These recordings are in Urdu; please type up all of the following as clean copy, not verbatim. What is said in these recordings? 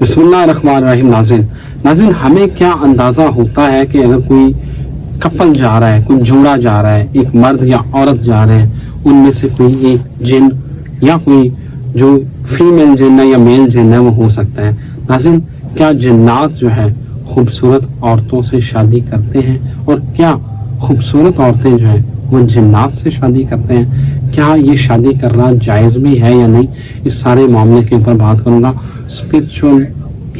بسم اللہ الرحمن الرحیم. ناظرین ہمیں کیا اندازہ ہوتا ہے کہ اگر کوئی کپل جا رہا ہے, کوئی جوڑا جا رہا ہے, ایک مرد یا عورت جا رہے ہیں, ان میں سے کوئی ایک جن یا کوئی جو فیمیل جن ہے یا میل جن ہے وہ ہو سکتا ہے. ناظرین کیا جنات جو ہے خوبصورت عورتوں سے شادی کرتے ہیں, اور کیا خوبصورت عورتیں جو ہیں وہ جنات سے شادی کرتے ہیں؟ کیا یہ شادی کرنا جائز بھی ہے یا نہیں؟ اس سارے معاملے کے اوپر بات کروں گا اسپرچول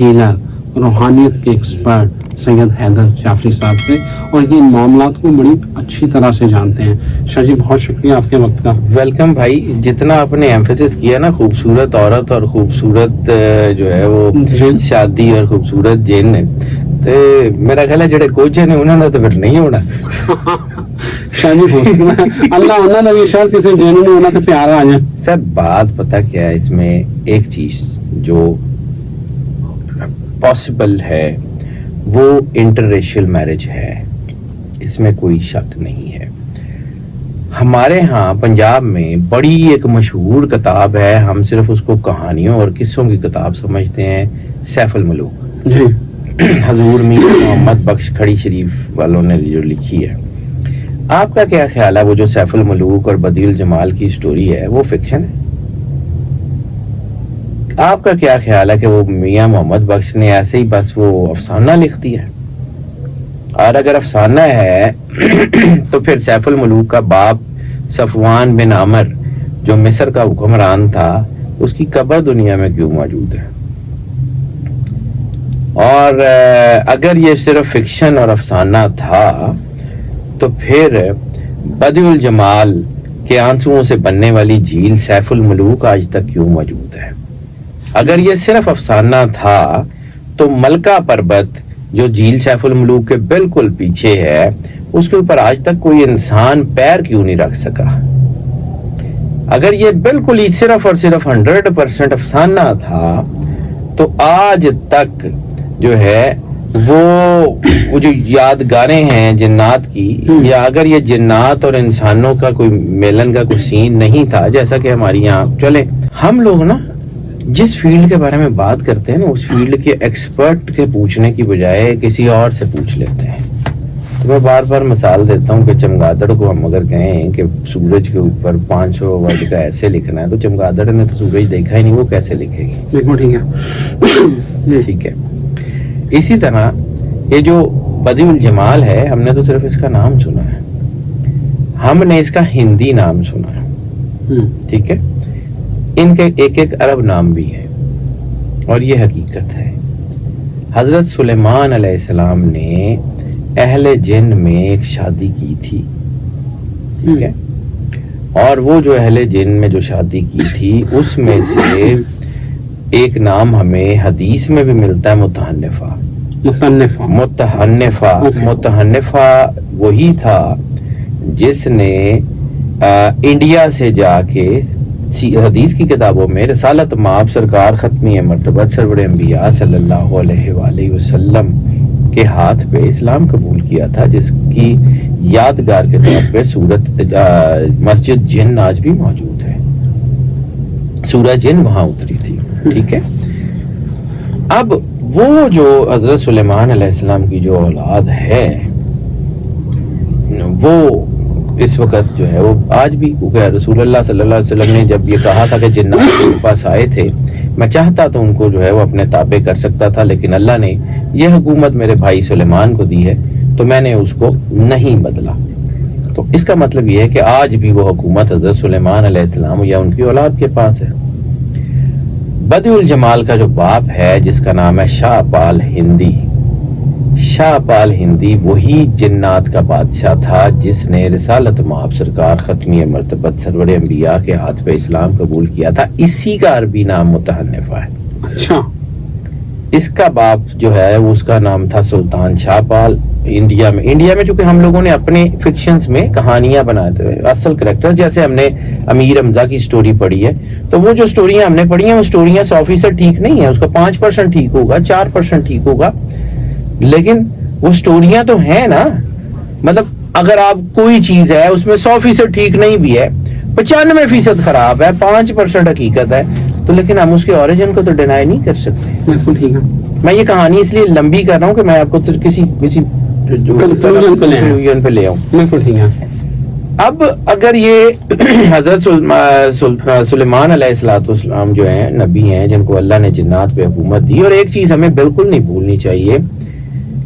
ہیلر, روحانیت کے ایکسپرٹ سید حیدر جعفری صاحب سے, اور یہ ان معاملات کو بڑی اچھی طرح سے جانتے ہیں. شاہ جی بہت شکریہ آپ کے وقت کا. ویلکم بھائی. جتنا آپ نے ایمفیسس کیا نا خوبصورت عورت اور خوبصورت جو ہے وہ شادی اور خوبصورت جن, تو میرا خیال ہے جڑے کوچ نے انہوں نے تو پھر نہیں ہونا. شاہ جی ہو سکتا ہے اللہ انہوں نے بھی شاید کسی جن نے ہونا تو پیار آ جائے. سر بات پتہ کیا ہے, اس میں ایک چیز جو پاسبل ہے وہ انٹر ریشل میرج ہے, اس میں کوئی شک نہیں ہے. ہمارے ہاں پنجاب میں بڑی ایک مشہور کتاب ہے, ہم صرف اس کو کہانیوں اور قصوں کی کتاب سمجھتے ہیں, سیف الملوک جی حضور میر محمد بخش کھڑی شریف والوں نے جو لکھی ہے. آپ کا کیا خیال ہے وہ جو سیف الملوک اور بدیع الجمال کی سٹوری ہے وہ فکشن ہے؟ آپ کا کیا خیال ہے کہ وہ میاں محمد بخش نے ایسے ہی بس وہ افسانہ لکھ دیا ہے؟ اور اگر افسانہ ہے تو پھر سیف الملوک کا باپ صفوان بن عامر جو مصر کا حکمران تھا, اس کی قبر دنیا میں کیوں موجود ہے؟ اور اگر یہ صرف فکشن اور افسانہ تھا تو پھر بدیع الجمال کے آنسوؤں سے بننے والی جھیل سیف الملوک آج تک کیوں موجود ہے؟ اگر یہ صرف افسانہ تھا تو ملکہ پربت جو جھیل سیف الملوک کے بالکل پیچھے ہے, اس کے اوپر آج تک کوئی انسان پیر کیوں نہیں رکھ سکا؟ اگر یہ بالکل ہی صرف اور صرف 100% افسانہ تھا تو آج تک جو ہے وہ جو یادگاریں ہیں جنات کی, یا اگر یہ جنات اور انسانوں کا کوئی میلن کا کوئی سین نہیں تھا, جیسا کہ ہماری یہاں چلے ہم لوگ نا جس فیلڈ کے بارے میں بات کرتے ہیں نا اس فیلڈ کے ایکسپرٹ کے پوچھنے کی بجائے کسی اور سے پوچھ لیتے ہیں. تو میں بار بار مثال دیتا ہوں کہ چمگادڑ کو ہم اگر کہیں کہ سورج کے اوپر 500 ورڈ کا ایسے لکھنا ہے, تو چمگادڑ نے تو سورج دیکھا ہی نہیں, وہ کیسے لکھے گی؟ بالکل ٹھیک ہے. ٹھیک ہے. اسی طرح یہ جو بدیع الجمال ہے, ہم نے تو صرف اس کا نام سنا ہے, ہم نے اس کا ہندی نام سنا ہے, ٹھیک ہے. ان کے ایک ایک عرب نام بھی ہے, اور یہ حقیقت ہے. حضرت سلیمان علیہ السلام نے اہل جن میں ایک شادی کی تھی, ٹھیک ہے, اور وہ جو اہل جن میں جو شادی کی تھی اس میں سے ایک نام ہمیں حدیث میں بھی ملتا ہے, متحنفہ وہی تھا جس نے انڈیا سے جا کے حدیث کی کتابوں میں رسالت مآب سرکار ختمی مرتبت سرور انبیاء صلی اللہ علیہ وآلہ وسلم کے ہاتھ پہ اسلام قبول کیا تھا, جس کی یادگار کے طور پہ مسجد جن آج بھی موجود ہے. سورہ جن وہاں اتری تھی, ٹھیک ہے. اب وہ جو حضرت سلیمان علیہ السلام کی جو اولاد ہے وہ اس وقت جو ہے وہ آج بھی, کیونکہ رسول اللہ صلی اللہ علیہ وسلم نے جب یہ کہا تھا کہ جنات کے پاس آئے تھے, میں چاہتا تو ان کو جو ہے وہ اپنے تابع کر سکتا تھا, لیکن اللہ نے یہ حکومت میرے بھائی سلیمان کو دی ہے تو میں نے اس کو نہیں بدلا. تو اس کا مطلب یہ ہے کہ آج بھی وہ حکومت حضرت سلیمان علیہ السلام یا ان کی اولاد کے پاس ہے. بدیع الجمال کا جو باپ ہے جس کا نام ہے شاہ پال ہندی, شاہ پال ہندی وہی جنات کا بادشاہ تھا جس نے رسالت مآب سرکار ختمی مرتبت سرور انبیاء کے ہاتھ پہ اسلام قبول کیا تھا. اسی کا عربی نام متحنفہ ہے. اچھا. اس کا باپ جو ہے اس کا نام تھا سلطان شاہ پال. انڈیا میں چونکہ ہم لوگوں نے اپنے فکشنز میں کہانیاں بناتے ہوئے اصل کریکٹر, جیسے ہم نے امیر حمزہ کی سٹوری پڑھی ہے, تو وہ جو سٹوریاں ہم نے پڑھی ہیں وہ سٹوریاں 100% ٹھیک نہیں ہیں, اس کا 5% ٹھیک ہوگا, 4% ٹھیک ہوگا, لیکن وہ سٹوریاں تو ہیں نا. مطلب اگر آپ کوئی چیز ہے اس میں 100% ٹھیک نہیں بھی ہے, 95% خراب ہے, 5% حقیقت ہے, تو لیکن ہم اس کے اوریجن کو تو ڈینائی نہیں کر سکتے. بالکل ٹھیک ہے. میں یہ کہانی اس لیے لمبی کر رہا ہوں کہ میں آپ کو کسی کنکلوژن پہ لے آؤں. بالکل ٹھیک ہے. اب اگر یہ حضرت سلیمان علیہ الصلوۃ والسلام جو ہیں نبی ہیں جن کو اللہ نے جنات پہ حکومت دی, اور ایک چیز ہمیں بالکل نہیں بھولنی چاہیے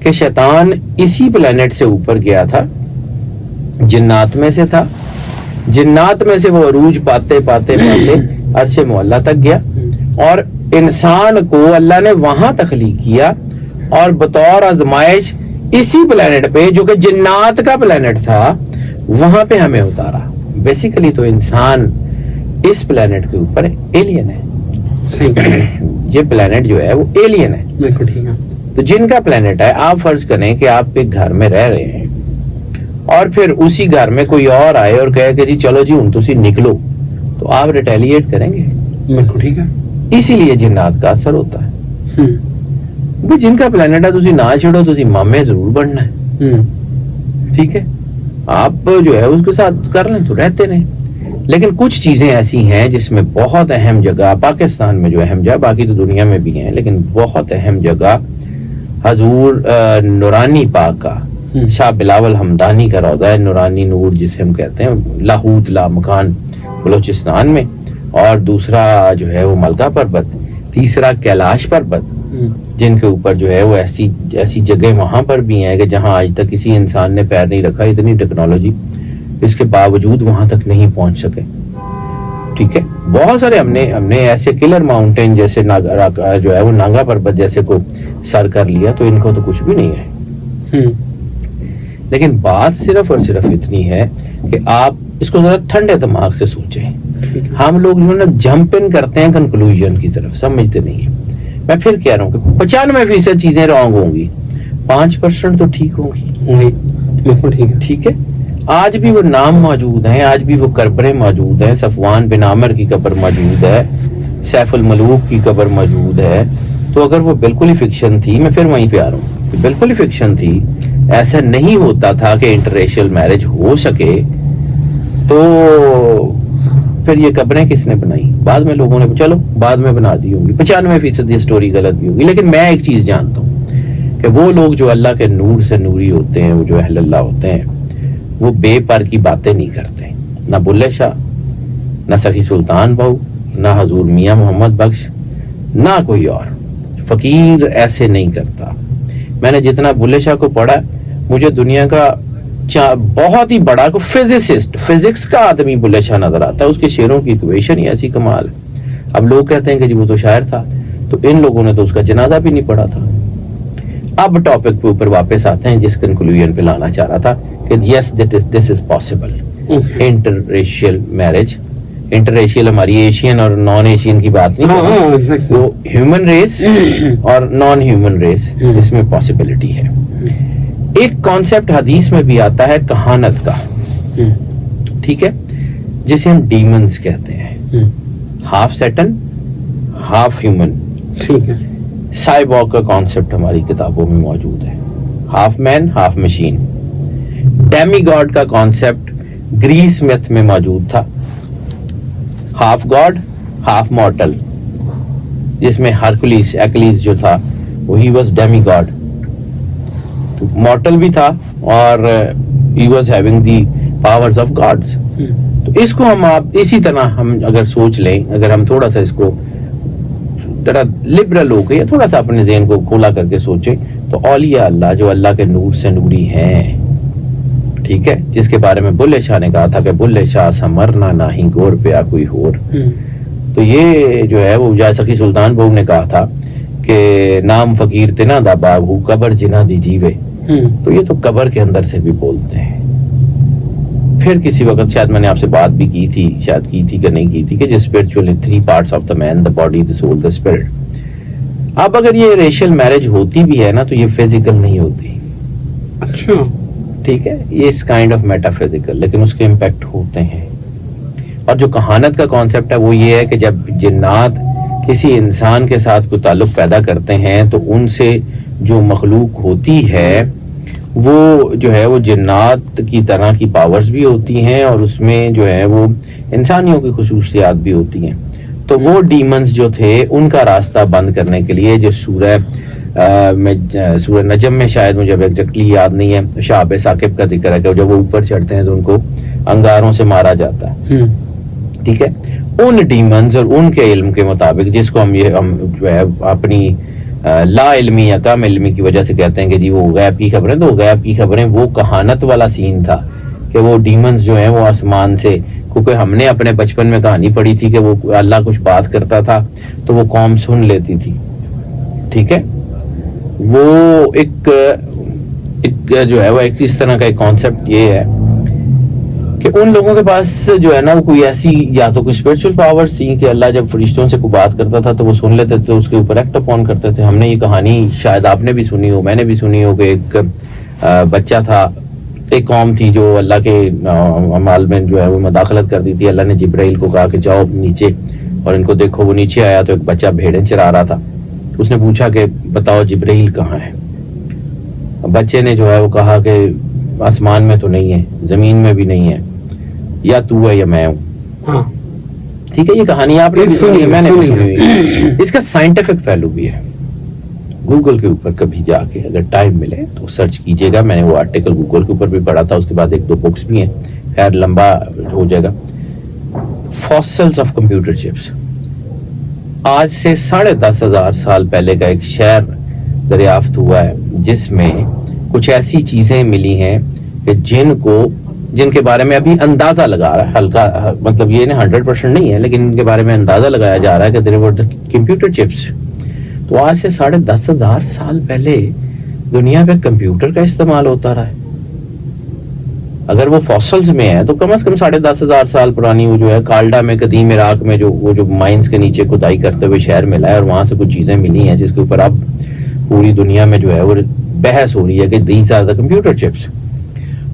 کہ شیطان اسی پلانٹ سے اوپر گیا تھا, جنات میں سے تھا, جنات میں سے وہ عروج پاتے پاتے پاتے عرش معلیٰ تک گیا, اور انسان کو اللہ نے وہاں تخلیق کیا اور بطور آزمائش اسی پلانٹ پہ جو کہ جنات کا پلانٹ تھا وہاں پہ ہمیں اتارا. بیسیکلی تو انسان اس پلانٹ کے اوپر ایلین ہے. یہ پلانٹ جو ہے وہ ایلین ہے. بالکل ٹھیک ہے. تو جن کا پلانٹ ہے, آپ فرض کریں کہ آپ ایک گھر میں رہ رہے ہیں اور پھر اسی گھر میں کوئی اور آئے اور کہے کہ جی چلو جی ہوں تسی نکلو, تو آپ ریٹیلیٹ کریں گے. بالکل ٹھیک ہے. اسی لیے جنات کا اثر ہوتا ہے. جن کا پلانٹ ہے تسی نہ چھڑو, تسی مامے ضرور بننا ہے. ٹھیک ہے, آپ جو ہے اس کے ساتھ کر لیں تو رہتے رہیں. لیکن کچھ چیزیں ایسی ہیں جس میں بہت اہم جگہ پاکستان میں جو اہم جگہ, باقی تو دنیا میں بھی ہیں, لیکن بہت اہم جگہ حضور نورانی پاک کا, شاہ بلاول حمدانی کا روضہ ہے, نورانی نور جسے ہم کہتے ہیں, لاہوت لا مکان بلوچستان میں, اور دوسرا جو ہے وہ ملکہ پربت, تیسرا کیلاش پربت, جن کے اوپر جو ہے وہ ایسی جگہ وہاں پر بھی ہیں کہ جہاں آج تک کسی انسان نے پیر نہیں رکھا. اتنی ٹیکنالوجی, اس کے باوجود وہاں تک نہیں پہنچ سکے. ٹھیک ہے, بہت سارے ہم نے ایسے کلر ماؤنٹین جیسے جو ہے وہ ناگا پربت جیسے کو سر کر لیا, تو ان کو تو کچھ بھی نہیں ہے. لیکن بات صرف اور صرف اتنی ہے کہ آپ اس کو ذرا ٹھنڈے دماغ سے سوچیں. ہم لوگ جو ہے نا جمپ ان کرتے ہیں کنکلوژن کی طرف, سمجھتے نہیں ہیں. میں پھر کہہ رہا ہوں کہ 95% چیزیں رانگ ہوں گی, 5% تو ٹھیک ہوں گی. بالکل ٹھیک ہے. ٹھیک ہے, آج بھی وہ نام موجود ہیں, آج بھی وہ قبریں موجود ہیں. صفوان بن عامر کی قبر موجود ہے, سیف الملوک کی قبر موجود ہے. تو اگر وہ بالکل ہی فکشن تھی, میں پھر وہیں پہ آ رہا ہوں کہ بالکل ہی فکشن تھی, ایسا نہیں ہوتا تھا کہ انٹرریشل میرج ہو سکے, تو پھر یہ قبریں کس نے بنائی؟ بعد میں لوگوں نے, چلو بعد میں بنا دی ہوں گی. 95% یہ سٹوری غلط بھی ہوگی. لیکن میں ایک چیز جانتا ہوں کہ وہ لوگ جو اللہ کے نور سے نوری ہوتے ہیں, وہ جو اہل اللہ ہوتے ہیں, وہ بے پر کی باتیں نہیں کرتے. نہ بلے شاہ, نہ سخی سلطان بہو, نہ حضور میاں محمد بخش, نہ کوئی اور فقیر ایسے نہیں کرتا. میں نے جتنا بلے شاہ کو پڑھا, مجھے دنیا کا بہت ہی بڑا کو فزسسٹ, فزکس کا آدمی بلے شاہ نظر آتا ہے. اس کے شعروں کی ایکویشن ہی ایسی کمال ہے. اب لوگ کہتے ہیں کہ جی وہ تو شاعر تھا, تو ان لوگوں نے تو اس کا جنازہ بھی نہیں پڑھا تھا. اب ٹاپک پہ اوپر واپس آتے ہیں جس کنکلوژن پہ لانا چاہ رہا تھا کہ yes this is possible. Inter marriage, inter ہماری ایشین اور نان ایشین کی بات نہیں, وہ ہیومن ریس اور نان ہیومن ریس, اس میں پاسبلٹی ہے. ایک کانسیپٹ حدیث میں بھی آتا ہے کہانت کا, ٹھیک ہے, جسے ہم ڈیمنز کہتے ہیں. Half Satan half human. ٹھیک ہے, سائبورگ کا کانسیپٹ ہماری کتابوں میں موجود ہے, ہاف مین ہاف مشین. ڈیمی گاڈ کا کانسیپٹ گریس میتھ میں موجود تھا, ہاف گاڈ ہاف مارٹل, جس میں ایکلیس جو تھا وہ he was demi God, mortal بھی تھا اور he was having the powers of God's. تو اس کو ہم آپ اسی طرح ہم اگر سوچ لیں, اگر ہم تھوڑا سا اس کو ذرا لبرل ہو کے یا تھوڑا سا اپنے ذہن کو کھولا کر کے سوچیں, تو اولیاء اللہ جو اللہ کے نور سے نوری ہیں, ٹھیک ہے, جس کے بارے میں بلے شاہ نے کہا تھا کہ بلے شاہ سمرنا نہ ہی گور پہ کوئی ہور, تو یہ جو ہے وہ جائے سخی سلطان بہو نے کہا تھا کہ نام فقیر تنا دا بابو قبر جنا دی جیوے, تو یہ تو قبر کے اندر سے بھی بولتے ہیں. پھر کسی وقت شاید میں نے آپ سے بات بھی کی تھی, شاید کی تھی کہ نہیں کی تھی, کہ spiritually 3 parts of the man, the body, the soul, the spirit. اب اگر یہ ریشل میرج ہوتی بھی ہے نا, تو یہ فزیکل نہیں ہوتی. اچھا, ٹھیک ہے, یہ اس کائنڈ آف میٹا فزیکل, لیکن اس کے امپیکٹ ہوتے ہیں. اور جو کہانت کا کانسیپٹ ہے وہ یہ ہے کہ جب جنات کسی انسان کے ساتھ کوئی تعلق پیدا کرتے ہیں, تو ان سے جو مخلوق ہوتی ہے وہ جو ہے وہ جنات کی طرح کی پاورز بھی ہوتی ہیں, اور اس میں جو ہے وہ انسانیوں کی خصوصیات بھی ہوتی ہیں. تو وہ ڈیمنز جو تھے ان کا راستہ بند کرنے کے لیے جو سورہ نجم میں شاید مجھے ایگزیکٹلی یاد نہیں ہے شہاب ثاقب کا ذکر ہے کہ جب وہ اوپر چڑھتے ہیں تو ان کو انگاروں سے مارا جاتا ہے. ٹھیک ہے, ان ڈیمنز اور ان کے علم کے مطابق جس کو ہم جو ہے اپنی لا علمی یا کم علمی کی وجہ سے کہتے ہیں کہ جی وہ غیب کی خبریں, تو غیب کی خبریں وہ کہانت والا سین تھا کہ وہ ڈیمنز جو ہیں وہ آسمان سے, کیونکہ ہم نے اپنے بچپن میں کہانی پڑھی تھی کہ وہ اللہ کچھ بات کرتا تھا تو وہ قوم سن لیتی تھی. ٹھیک ہے, وہ ایک جو ہے وہ ایک اس طرح کا ایک کانسیپٹ یہ ہے کہ ان لوگوں کے پاس جو ہے نا وہ کوئی ایسی یا تو کوئی اسپرچل پاورز تھی کہ اللہ جب فرشتوں سے کوئی بات کرتا تھا تو وہ سن لیتے تھے, اس کے اوپر ایکٹ اپون کرتے تھے. ہم نے یہ کہانی شاید آپ نے بھی سنی ہو, میں نے بھی سنی ہو کہ ایک بچہ تھا, ایک قوم تھی جو اللہ کے اعمال میں جو ہے وہ مداخلت کرتی تھی. اللہ نے جبرائیل کو کہا کہ جاؤ نیچے اور ان کو دیکھو. وہ نیچے آیا تو ایک بچہ بھیڑیں چرا رہا تھا. اس نے پوچھا کہ بتاؤ جبرائیل کہاں ہے. بچے نے جو ہے وہ کہا کہ آسمان میں تو نہیں ہے, زمین میں بھی نہیں ہے, یا تو ہے یا میں ہوں. ٹھیک ہے, یہ کہانی آپ نے سنی ہے, میں نے بھی سنی ہے. اس کا سائنٹیفک پہلو بھی ہے. گوگل کے اوپر کبھی جا کے اگر ٹائم ملے تو سرچ کیجیے گا. میں نے وہ آرٹیکل گوگل کے اوپر بھی پڑھا تھا, اس کے بعد 1-2 بکس بھی ہیں, خیر لمبا ہو جائے گا. Fossils of computer chips. آج سے 10,500 سال پہلے کا ایک شہر دریافت ہوا ہے جس میں کچھ ایسی چیزیں ملی ہیں کہ جن کے بارے میں ابھی اندازہ لگا رہا ہے, ہلکا مطلب یہ 100% نہیں ہے, لیکن ان کے بارے میں اندازہ لگایا جا رہا ہے کہ there were the computer chips. تو آج سے 10,500 سال پہلے دنیا پہ کمپیوٹر کا استعمال ہوتا رہا ہے. اگر وہ فاسلز میں ہے تو کم از کم 10,500 سال پرانی وہ جو ہے کالڈا میں قدیم عراق میں جو مائنز کے نیچے کھدائی کرتے ہوئے شہر ملا ہے اور وہاں سے کچھ چیزیں ملی ہیں جس کے اوپر اب پوری دنیا میں جو ہے وہ بحث ہو رہی ہے کہ these are the computer chips.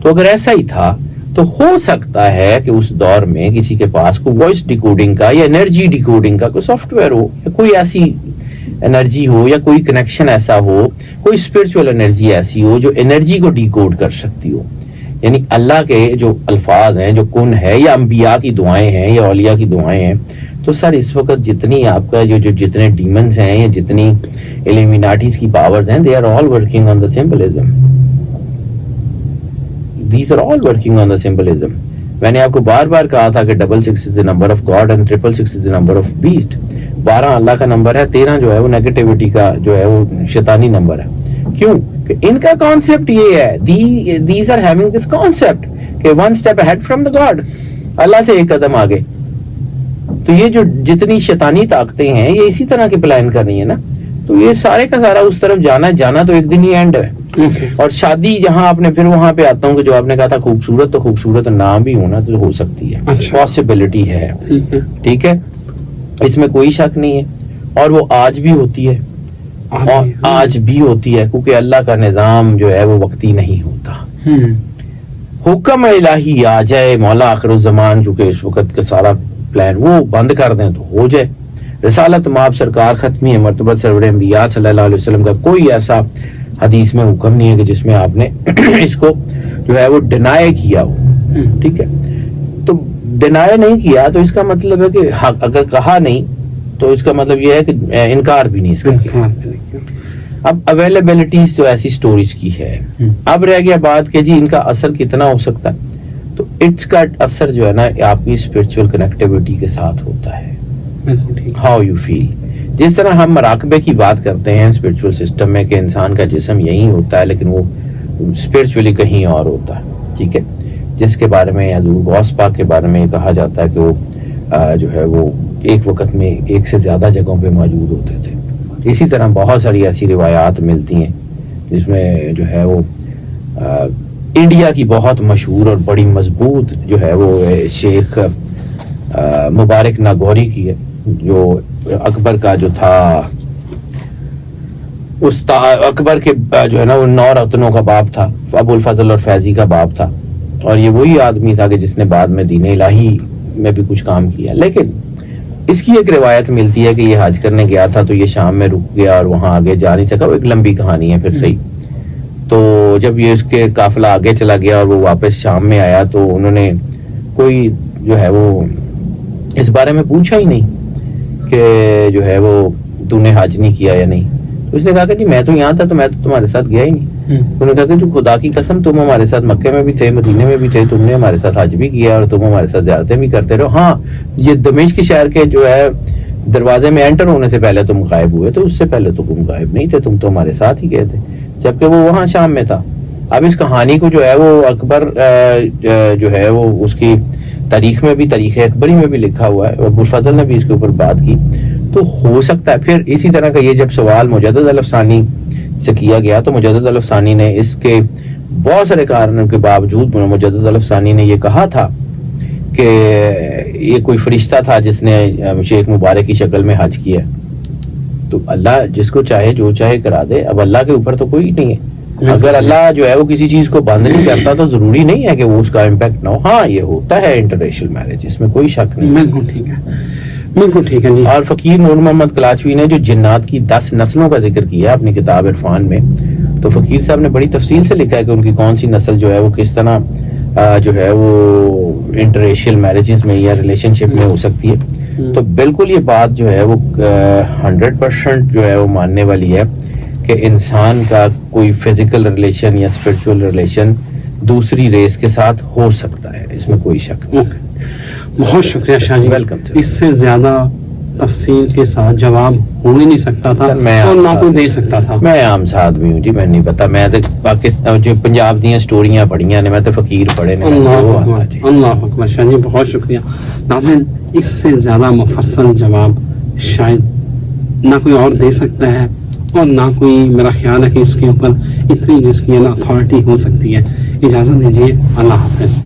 تو اگر ایسا ہی تھا تو ہو سکتا ہے کہ اس دور میں کسی کے پاس کوئی وائس ڈیکوڈنگ کا یا انرجی ڈیکوڈنگ کا کوئی سافٹ ویئر ہو, یا کوئی ایسی انرجی ہو, یا کوئی کنیکشن ایسا ہو, کوئی اسپرچل انرجی ایسی ہو جو انرجی کو ڈیکوڈ کر سکتی ہو. یعنی اللہ کے جو الفاظ ہیں, جو کن ہے, یا انبیاء کی دعائیں ہیں, یا اولیاء کی دعائیں ہیں. تو سر اس وقت جتنی آپ کا جتنے ڈیمنز ہیں یا جتنی ایلیمیناٹیز کی پاورز ہیں, they are all working on the symbolism. These are all working on the symbolism. میں نے آپ کو بار بار کہا تھا کہ 66 is the number of God and 666 is the number of beast. 12 اللہ کا نمبر ہے, 13 جو ہے وہ نیگیٹیوٹی کا جو ہے وہ شیطانی نمبر ہے. کیوں کہ ان کا کانسیپٹ یہ ہے, these are having this concept کہ one step ahead from the God, اللہ سے ایک قدم آگے. تو یہ جو جتنی شیطانی طاقتیں ہیں یہ اسی طرح کی پلان کر رہی ہیں نا. تو یہ سارے کا سارا اس طرف جانا تو ایک دن ہی اینڈ ہے. اور شادی جہاں آپ نے پھر وہاں پہ آتا ہوں کہ جو آپ نے کہا تھا خوبصورت نہ بھی ہونا تو ہو سکتی ہے, پاسبلٹی ہے. ٹھیک ہے, اس میں کوئی شک نہیں ہے. اور وہ آج بھی ہوتی ہے, کیونکہ اللہ کا نظام جو ہے وہ وقتی نہیں ہوتا. حکم الہی آ جائے, مولا آخر الزمان چونکہ اس وقت کا سارا پلان وہ بند کر دیں تو ہو جائے. رسالت مآب سرکار ختمی مرتبہ سرور انبیاء صلی اللہ علیہ وسلم کا کوئی ایسا حدیث میں حکم نہیں ہے کہ جس میں آپ نے اس کو جو ہے وہ ڈینائی کیا ہو. ٹھیک ہے, تو ڈینائی نہیں کیا تو اس کا مطلب ہے کہ اگر کہا نہیں تو اس کا مطلب یہ ہے کہ انکار بھی نہیں اس کا کیا. اب اویلیبلٹیز تو ایسی سٹوریز کی ہے. اب رہ گیا بات کہ جی ان کا اثر کتنا ہو سکتا ہے. تو اٹس کا اثر جو ہے نا آپ کی اسپرچل کنیکٹیوٹی کے ساتھ ہوتا ہے. How you feel. جس طرح ہم مراقبے کی بات کرتے ہیں اسپرچل سسٹم میں کہ انسان کا جسم یہی ہوتا ہے لیکن وہ اسپرچولی کہیں اور ہوتا ہے. ٹھیک ہے, جس کے بارے میں حضور غوث پاک کے بارے میں یہ کہا جاتا ہے کہ وہ جو ہے وہ ایک وقت میں ایک سے زیادہ جگہوں پہ موجود ہوتے تھے. اسی طرح بہت ساری ایسی روایات ملتی ہیں جس میں جو ہے وہ انڈیا کی بہت مشہور اور بڑی مضبوط جو ہے وہ شیخ مبارک ناگوری کی ہے, جو اکبر کا جو تھا اکبر کے جو ہے نا وہ 9 رتنوں کا باپ تھا, ابو الفضل اور فیضی کا باپ تھا. اور یہ وہی آدمی تھا کہ جس نے بعد میں دین الہی میں بھی کچھ کام کیا. لیکن اس کی ایک روایت ملتی ہے کہ یہ حج کرنے گیا تھا تو یہ شام میں رک گیا اور وہاں آگے جا نہیں سکا. وہ ایک لمبی کہانی ہے پھر صحیح. تو جب یہ اس کے قافلہ آگے چلا گیا اور وہ واپس شام میں آیا تو انہوں نے کوئی جو ہے وہ اس بارے میں پوچھا ہی نہیں کہ جو ہے وہ تو نے حج نہیں کیا یا نہیں؟ تو اس نے کہا کہ جی میں تو یہاں تھا تو میں تو تمہارے ساتھ گیا ہی نہیں. انہوں نے کہا کہ جو خدا کی قسم تم ہمارے ساتھ مکے میں بھی تھے، مدینے میں بھی تھے، تم نے ہمارے ساتھ حج بھی کیا اور تم ہمارے ساتھ زیارتیں بھی کرتے رہو. ہاں یہ دمشق شہر کے جو ہے دروازے میں انٹر ہونے سے پہلے تم غائب ہوئے، تو اس سے پہلے تو تم غائب نہیں تھے، تم تو ہمارے ساتھ ہی گئے تھے، جبکہ وہ وہاں شام میں تھا. اب اس کہانی کو جو ہے وہ اکبر جو ہے وہ اس کی تاریخ میں بھی، تاریخ اکبری میں بھی لکھا ہوا ہے، ابو الفضل نے بھی اس کے اوپر بات کی. تو ہو سکتا ہے پھر اسی طرح کا یہ جب سوال مجدد الافسانی سے کیا گیا تو مجدد الافسانی نے اس کے بہت سارے کارنوں کے باوجود مجدد الافسانی نے یہ کہا تھا کہ یہ کوئی فرشتہ تھا جس نے شیخ مبارک کی شکل میں حج کیا. تو اللہ جس کو چاہے جو چاہے کرا دے. اب اللہ کے اوپر تو کوئی نہیں ہے. اگر اللہ جو ہے وہ کسی چیز کو بند نہیں کرتا تو ضروری نہیں ہے کہ وہ اس کا امپیکٹ نہ ہو. ہاں یہ ہوتا ہے انٹرریشل میرج، اس میں کوئی شک نہیں. بالکل ٹھیک ہے، بالکل ٹھیک ہے جی. اور فقیر نور محمد کلاچوی نے جو جنات کی 10 نسلوں کا ذکر کیا اپنی کتاب عرفان میں، تو فقیر صاحب نے بڑی تفصیل سے لکھا ہے کہ ان کی کون سی نسل جو ہے وہ کس طرح جو ہے وہ انٹرریشل میرجز میں یا ریلیشن شپ میں ہو سکتی ہے. تو بالکل یہ بات جو ہے وہ 100% جو ہے وہ ماننے والی ہے کہ انسان کا کوئی فزیکل ریلیشن یا اسپرچول ریلیشن دوسری ریس کے ساتھ ہو سکتا ہے، اس میں کوئی شک نہیں. بہت شکریہ شاہ جی. ویلکم. اس سے زیادہ تفصیل کے ساتھ جواب ہو ہی نہیں سکتا تھا اور نہ کوئی دے سکتا تھا. میں عام سا آدمی ہوں جی، میں نہیں پتا. میں تو پاکستان جو پنجاب دیا سٹوریاں پڑھیاں نے، میں تو فقیر پڑھے نے. اللہ اکبر شاہ جی، بہت شکریہ. ناظرین اس سے زیادہ مفصل جواب شاید نہ کوئی اور دے سکتا ہے اور نہ کوئی میرا خیال ہے کہ اس کے اوپر اتنی جس کی اتھارٹی ہو سکتی ہے. اجازت دیجیے، اللہ حافظ.